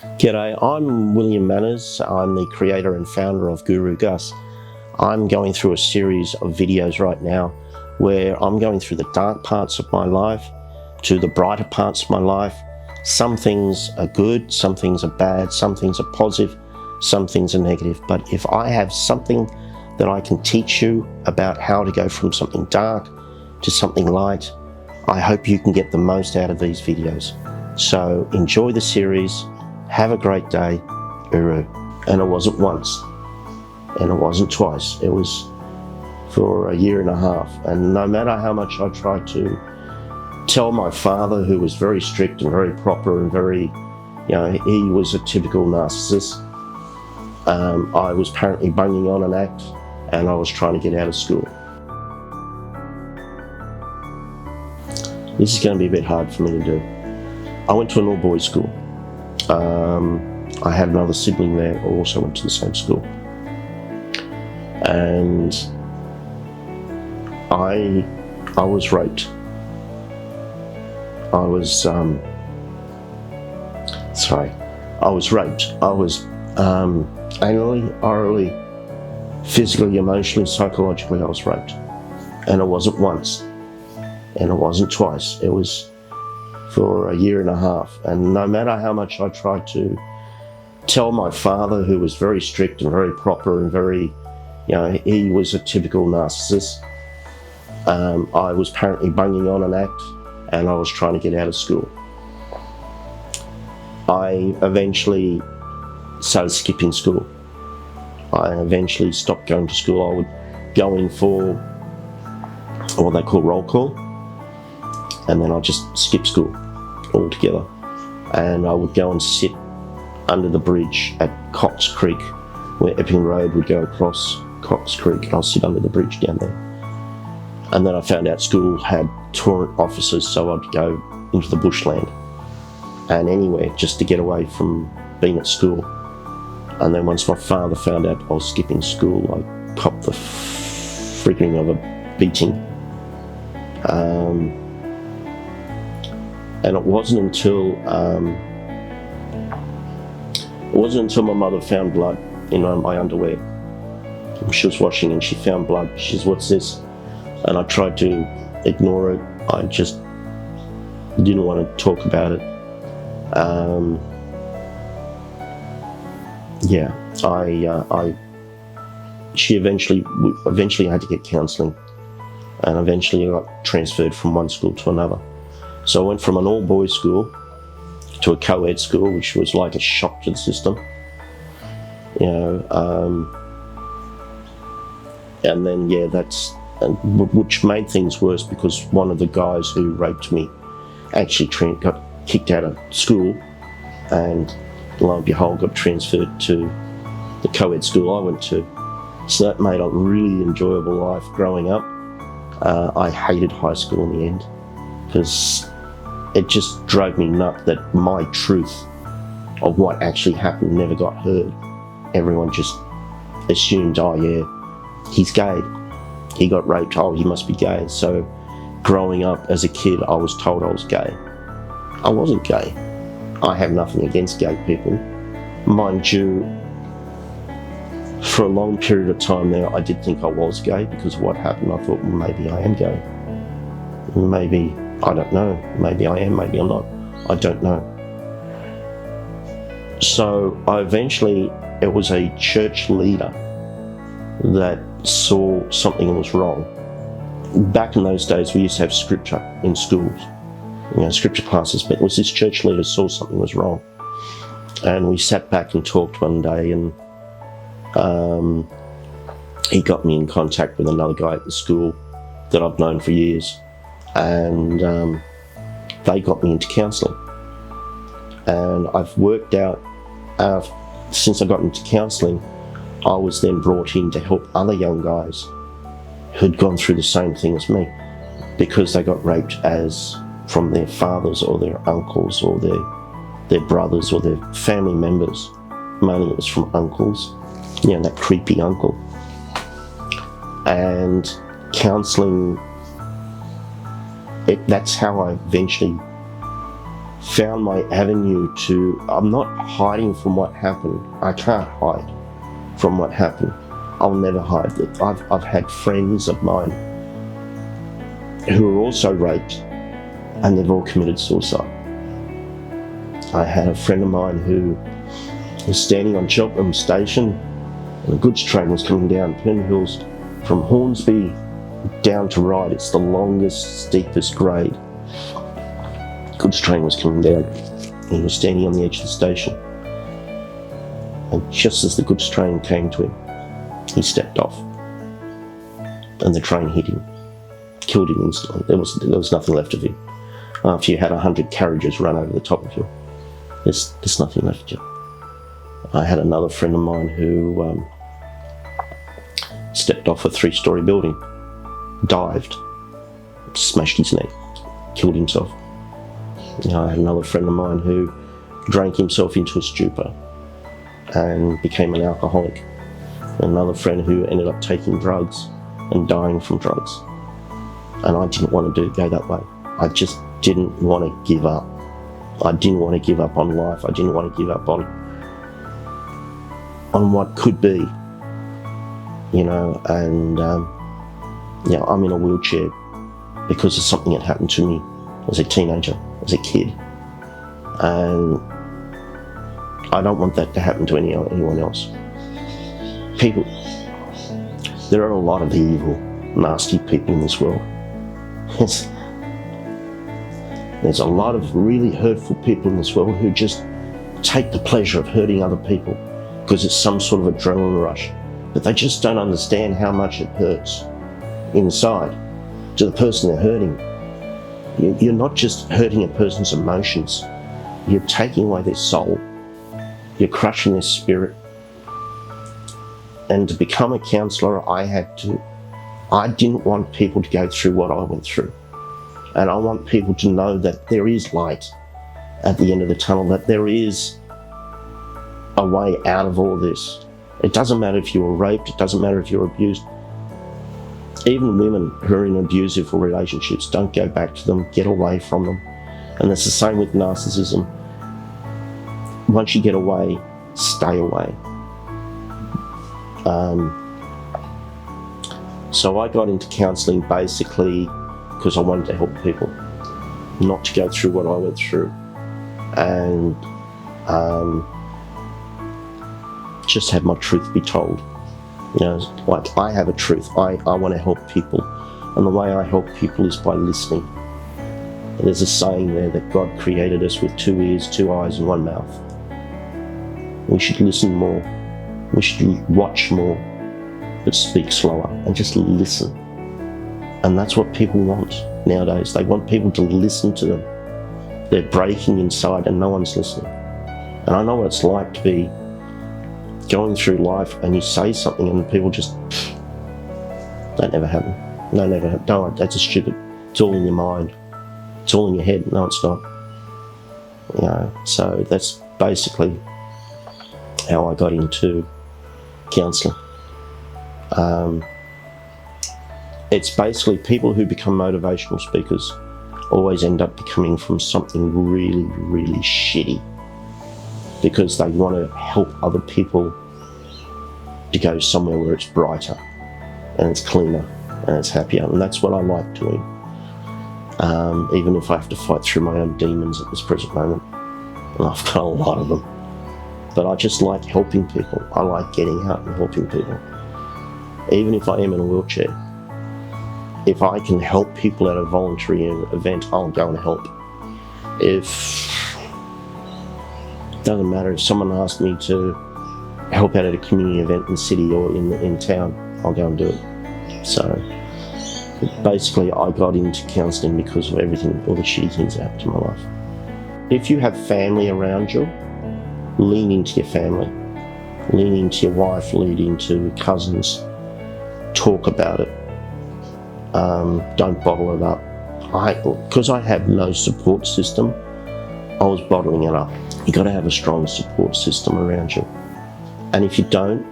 G'day, I'm William Manners. I'm the creator and founder of Guru Gus. I'm going through a series of videos right now where I'm going through the dark parts of my life to the brighter parts of my life. Some things are good, some things are bad, some things are positive, some things are negative. But if I have something that I can teach you about how to go from something dark to something light, I hope you can get the most out of these videos. So enjoy the series. Have a great day, Uru. And it wasn't once, and it wasn't twice. It was for a year and a half. And no matter how much I tried to tell my father, who was very strict and very proper and very, he was a typical narcissist. I was apparently bunging on an act, and I was trying to get out of school. This is going to be a bit hard for me to do. I went to an all-boys school. I had another sibling there who also went to the same school. And I was raped. I was raped. I was anally, orally, physically, emotionally, psychologically, I was raped. And it wasn't once, and it wasn't twice. It was for a year and a half. And no matter how much I tried to tell my father, who was very strict and very proper and very, he was a typical narcissist. I was apparently bunging on an act, and I was trying to get out of school. I eventually started skipping school. I eventually stopped going to school. I would go in for what they call roll call, and then I'd just skip school altogether. And I would go and sit under the bridge at Cox Creek, where Epping Road would go across Cox Creek, and I'll sit under the bridge down there. And then I found out school had tourant offices, so I'd go into the bushland and anywhere just to get away from being at school. And then once my father found out I was skipping school, I copped the freaking of a beating. And it wasn't until my mother found blood in my underwear. She was washing and she found blood. She says, "What's this?" And I tried to ignore it. I just didn't want to talk about it. She eventually had to get counselling, and eventually I got transferred from one school to another. So I went from an all-boys school to a co-ed school, which was like a shock to the system. And then, which made things worse because one of the guys who raped me actually got kicked out of school, and lo and behold got transferred to the co-ed school I went to. So that made a really enjoyable life growing up. I hated high school in the end because it just drove me nuts that my truth of what actually happened never got heard. Everyone just assumed, oh yeah, he's gay. He got raped, oh, he must be gay. So growing up as a kid, I was told I was gay. I wasn't gay. I have nothing against gay people. Mind you, for a long period of time there, I did think I was gay because of what happened. I thought, well, maybe I am gay. Maybe, I don't know. Maybe I am, maybe I'm not. I don't know. So it was a church leader that saw something was wrong. Back in those days, we used to have scripture in schools, scripture classes, but it was this church leader saw something was wrong. And we sat back and talked one day, and he got me in contact with another guy at the school that I've known for years, and they got me into counselling. And I've worked out, since I got into counselling, I was then brought in to help other young guys who'd gone through the same thing as me, because they got raped from their fathers or their uncles or their brothers or their family members. Mainly it was from uncles, that creepy uncle. And counselling, that's how I eventually found my avenue to, I'm not hiding from what happened. I can't hide from what happened. I'll never hide it. I've had friends of mine who were also raped, and they've all committed suicide. I had a friend of mine who was standing on Cheltenham Station, and the goods train was coming down Penn Hills from Hornsby down to Ryde. It's the longest, steepest grade. Goods train was coming down. He was standing on the edge of the station, and just as the goods train came to him, he stepped off, and the train hit him, killed him instantly. There was nothing left of him. After you had 100 carriages run over the top of you, there's nothing left of you. I had another friend of mine who stepped off a 3-story building, dived, smashed his neck, killed himself. I had another friend of mine who drank himself into a stupor and became an alcoholic. Another friend who ended up taking drugs and dying from drugs. And I didn't want to go that way. I just didn't want to give up. I didn't want to give up on life. I didn't want to give up on what could be, and I'm in a wheelchair because of something that happened to me as a teenager, as a kid. And I don't want that to happen to anyone else. People, there are a lot of evil, nasty people in this world. There's a lot of really hurtful people in this world who just take the pleasure of hurting other people because it's some sort of adrenaline rush. But they just don't understand how much it hurts inside to the person they're hurting. You're not just hurting a person's emotions, you're taking away their soul. You're crushing their spirit. And to become a counsellor, I didn't want people to go through what I went through. And I want people to know that there is light at the end of the tunnel, that there is a way out of all this. It doesn't matter if you were raped, it doesn't matter if you're abused. Even women who are in abusive relationships, don't go back to them, get away from them. And it's the same with narcissism. Once you get away, stay away. So I got into counselling basically because I wanted to help people, not to go through what I went through, and just have my truth be told. Like I have a truth. I want to help people, and the way I help people is by listening. There's a saying there that God created us with 2 ears, 2 eyes, and 1 mouth. We should listen more. We should watch more, but speak slower and just listen. And that's what people want nowadays. They want people to listen to them. They're breaking inside and no one's listening. And I know what it's like to be going through life and you say something and people just, that never happened. No, never happened. No, that's just stupid. It's all in your mind. It's all in your head. No, it's not. So that's basically how I got into counselling. It's basically people who become motivational speakers always end up becoming from something really, really shitty because they want to help other people to go somewhere where it's brighter and it's cleaner and it's happier. And that's what I like doing. Even if I have to fight through my own demons at this present moment. And I've got a lot of them. But I just like helping people. I like getting out and helping people. Even if I am in a wheelchair. If I can help people at a voluntary event, I'll go and help. It doesn't matter if someone asks me to help out at a community event in the city or in town, I'll go and do it. So basically I got into counselling because of everything, all the shitty things that happened in my life. If you have family around you, lean into your family. Lean into your wife, lean into cousins. Talk about it. Don't bottle it up. Because I have no support system, I was bottling it up. You've got to have a strong support system around you. And if you don't,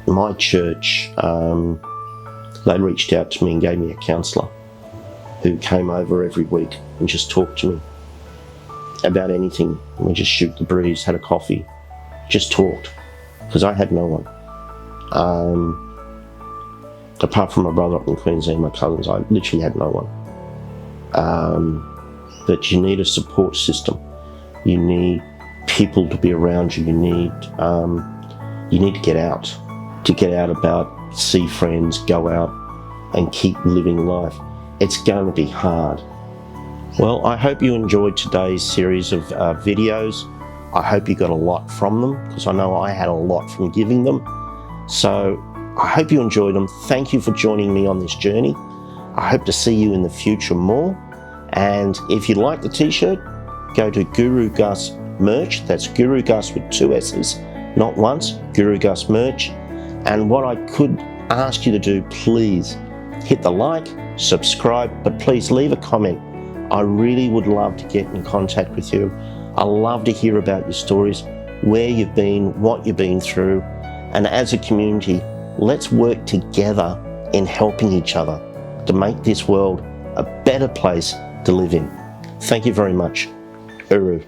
my church, they reached out to me and gave me a counsellor who came over every week and just talked to me. about anything. We just shoot the breeze, had a coffee, just talked, because I had no one. Apart from my brother up in Queensland, my cousins, I literally had no one. But you need a support system. You need people to be around you. You need to get out. To get out about, see friends, go out and keep living life. It's going to be hard. Well, I hope you enjoyed today's series of videos. I hope you got a lot from them, because I know I had a lot from giving them. So I hope you enjoyed them. Thank you for joining me on this journey. I hope to see you in the future more. And if you like the t-shirt, go to Guru Gus Merch. That's Guru Gus with 2 S's, not once, Guru Gus Merch. And what I could ask you to do, please hit the like, subscribe, but please leave a comment. I really would love to get in contact with you. I love to hear about your stories, where you've been, what you've been through. And as a community, let's work together in helping each other to make this world a better place to live in. Thank you very much. Uru.